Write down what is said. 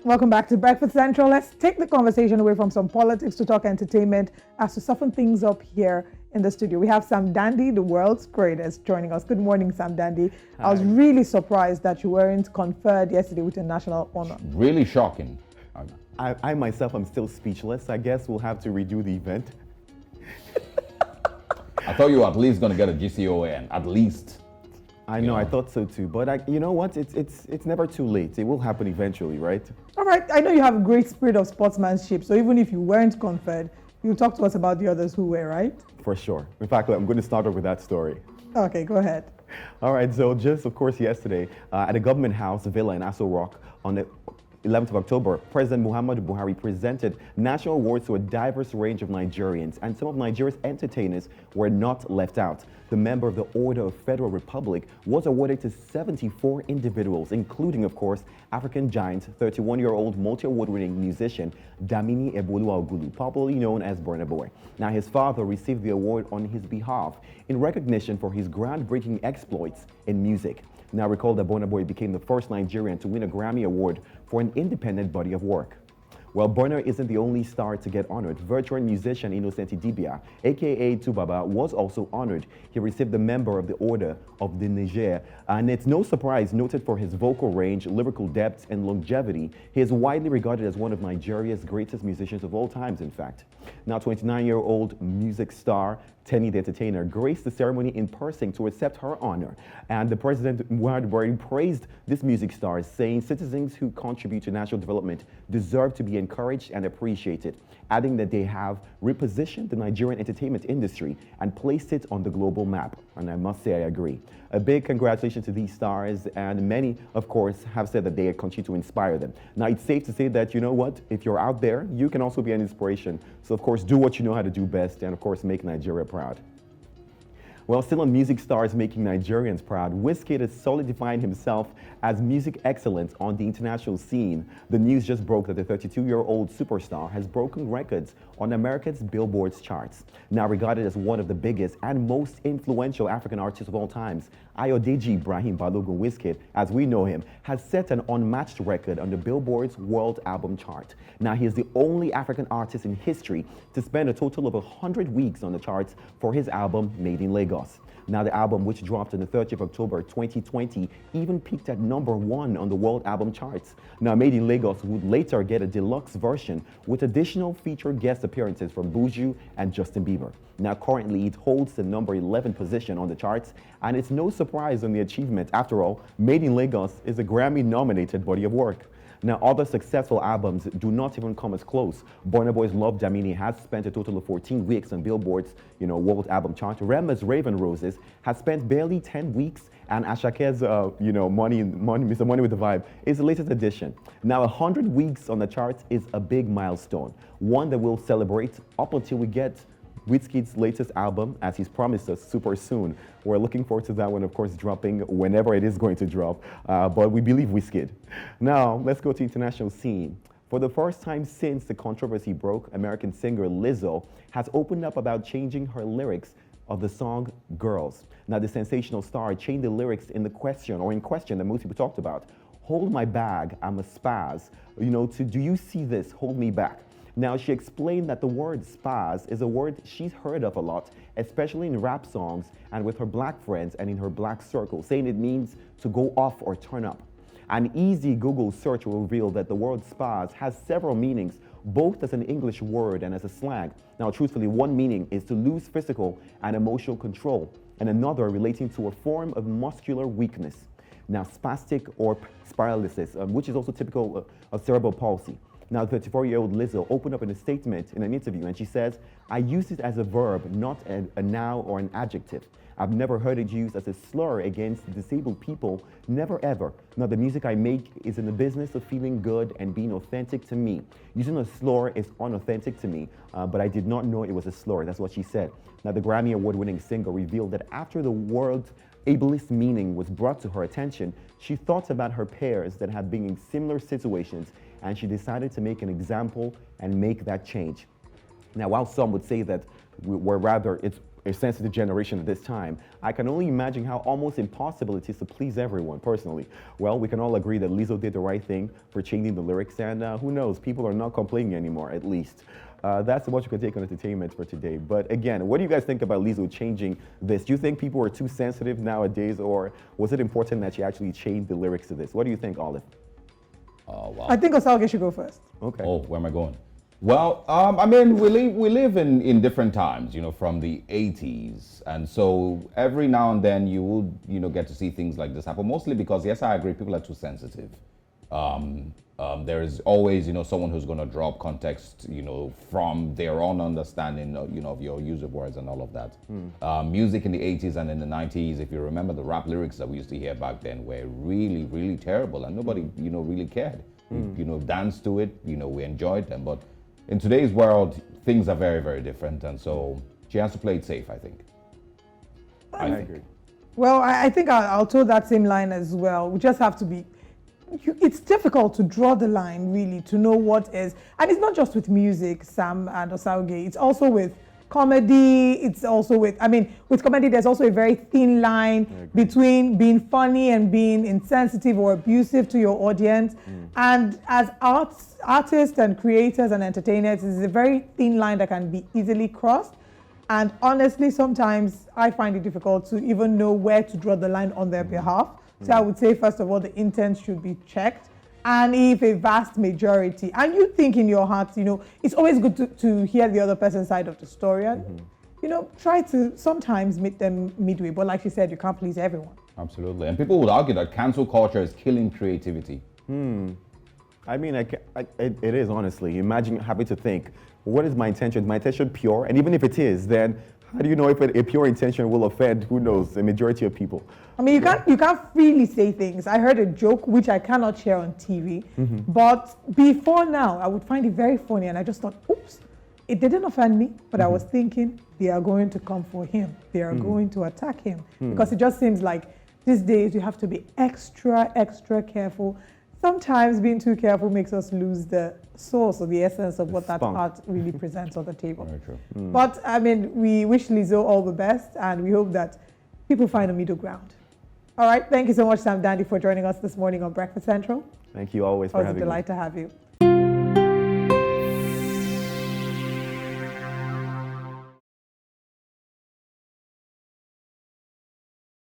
Welcome back to Breakfast Central. Let's take the conversation away from some politics to talk entertainment as to soften things up here in the studio. We have Sam Dandy, the world's greatest, joining us. Good morning, Sam Dandy. Hi. I was really surprised that you weren't conferred yesterday with a national honor. Really shocking. I myself am still speechless. I guess we'll have to redo the event. I thought you were at least going to get a GCON, at least. I know, I thought so too. But you know what? It's never too late. It will happen eventually, right? All right, I know you have a great spirit of sportsmanship, so even if you weren't conferred, you'll talk to us about the others who were, right? For sure. In fact, I'm going to start off with that story. Okay, go ahead. All right, so just, of course, yesterday, at the government house villa in Aso Rock on the 11th of October, President Muhammadu Buhari presented national awards to a diverse range of Nigerians, and some of Nigeria's entertainers were not left out. The member of the Order of Federal Republic was awarded to 74 individuals, including, of course, African giant, 31-year-old multi-award-winning musician Damini Eboluwa-Ogulu, popularly known as Burna Boy. Now, his father received the award on his behalf in recognition for his groundbreaking exploits in music. Now, recall that Burna Boy became the first Nigerian to win a Grammy Award for an independent body of work. Well, Burna isn't the only star to get honored. Veteran musician Innocent Idibia, aka Tubaba, was also honored. He received the Member of the Order of the Niger, and it's no surprise, noted for his vocal range, lyrical depth, and longevity. He is widely regarded as one of Nigeria's greatest musicians of all times, in fact. Now, 29-year-old music star Teni, the entertainer, graced the ceremony in person to accept her honor. And the President Muhammadu Buhari praised this music star, saying citizens who contribute to national development deserve to be encouraged and appreciated, adding that they have repositioned the Nigerian entertainment industry and placed it on the global map. And I must say I agree. A big congratulations to these stars, and many, of course, have said that they continue to inspire them. Now, it's safe to say that, you know what, if you're out there, you can also be an inspiration. So, of course, do what you know how to do best, and, of course, make Nigeria proud. Well, still on music stars making Nigerians proud, Wizkid is solidifying himself as music excellence on the international scene. The news just broke that the 32-year-old superstar has broken records on America's Billboard's charts. Now regarded as one of the biggest and most influential African artists of all times, Ayodeji Ibrahim Balogun Wizkid, as we know him, has set an unmatched record on the Billboard's World Album Chart. Now, he is the only African artist in history to spend a total of 100 weeks on the charts for his album, Made in Lagos. Now, the album, which dropped on the 30th of October 2020, even peaked at #1 on the World Album Charts. Now, Made in Lagos would later get a deluxe version with additional featured guest appearances from Buju and Justin Bieber. Now, currently, it holds the number 11 position on the charts, and it's no surprise on the achievement. After all, Made in Lagos is a Grammy-nominated body of work. Now, other successful albums do not even come as close. Burna Boy's Love Damini has spent a total of 14 weeks on Billboard's, World Album Chart. Rema's Raven Roses has spent barely 10 weeks, and Ashake's, Mr. Money with the Vibe is the latest addition. Now, 100 weeks on the charts is a big milestone, one that we'll celebrate up until we get Wizkid's latest album, as he's promised us, super soon. We're looking forward to that one, of course, dropping whenever it is going to drop, but we believe Wizkid. Now, let's go to international scene. For the first time since the controversy broke, American singer Lizzo has opened up about changing her lyrics of the song Girls. Now, the sensational star changed the lyrics in question that most people talked about. Hold my bag, I'm a spaz. To do you see this, hold me back. Now, she explained that the word spaz is a word she's heard of a lot, especially in rap songs and with her black friends and in her black circle, saying it means to go off or turn up. An easy Google search will reveal that the word spaz has several meanings, both as an English word and as a slang. Now, truthfully, one meaning is to lose physical and emotional control, and another relating to a form of muscular weakness. Now, spastic or paralysis, which is also typical of cerebral palsy. Now, 34-year-old Lizzo opened up in a statement in an interview, and she says, I use it as a verb, not a noun or an adjective. I've never heard it used as a slur against disabled people, never ever. Now, the music I make is in the business of feeling good and being authentic to me. Using a slur is unauthentic to me, but I did not know it was a slur. That's what she said. Now, the Grammy Award-winning singer revealed that after the word ableist meaning was brought to her attention, she thought about her peers that had been in similar situations, and she decided to make an example and make that change. Now, while some would say that a sensitive generation at this time, I can only imagine how almost impossible it is to please everyone, personally. Well, we can all agree that Lizzo did the right thing for changing the lyrics, and who knows, people are not complaining anymore, at least. That's what you can take on entertainment for today. But again, what do you guys think about Lizzo changing this? Do you think people are too sensitive nowadays, or was it important that she actually changed the lyrics to this? What do you think, Olive? Oh, wow. I think Osalge should go first. Okay. Oh, where am I going? Well, I mean, we live in different times, you know, from the 80s. And so every now and then you will, you know, get to see things like this happen, mostly because, yes, I agree, people are too sensitive. There is always, you know, someone who's going to drop context, you know, from their own understanding, you know, of your use of words and all of that. Music in the 80s and in the 90s, if you remember, the rap lyrics that we used to hear back then were really, really terrible, and nobody, you know, really cared. You know, danced to it, you know, we enjoyed them. But in today's world, things are very, very different, and so she has to play it safe, I think. I agree. Well, I think I'll toe that same line as well. We just have to be, it's difficult to draw the line, really, to know what is, and it's not just with music, Sam and Osalge, it's also with comedy, it's also with, I mean, with comedy, there's also a very thin line between being funny and being insensitive or abusive to your audience. And as artists and creators and entertainers, it's a very thin line that can be easily crossed. And honestly, sometimes I find it difficult to even know where to draw the line on their behalf. So I would say, first of all, the intent should be checked. And if a vast majority, and you think in your heart, you know, it's always good to hear the other person's side of the story, and, you know, try to sometimes meet them midway. But like you said, you can't please everyone. Absolutely. And people would argue that cancel culture is killing creativity. I mean, it is, honestly. Imagine having to think, what is my intention? Is my intention pure? And even if it is, then how do you know if a pure intention will offend, who knows, a majority of people? I mean, you can't freely say things. I heard a joke, which I cannot share on TV, but before now, I would find it very funny, and I just thought, oops, it didn't offend me, but I was thinking, they are going to come for him. They are going to attack him. Because it just seems like these days you have to be extra, extra careful. Sometimes being too careful makes us lose the source or the essence of what that art really presents on the table. Very true. But I mean, we wish Lizzo all the best, and we hope that people find a middle ground. All right, thank you so much, Sam Dandy, for joining us this morning on Breakfast Central. Thank you always for having me. It was a delight to have you.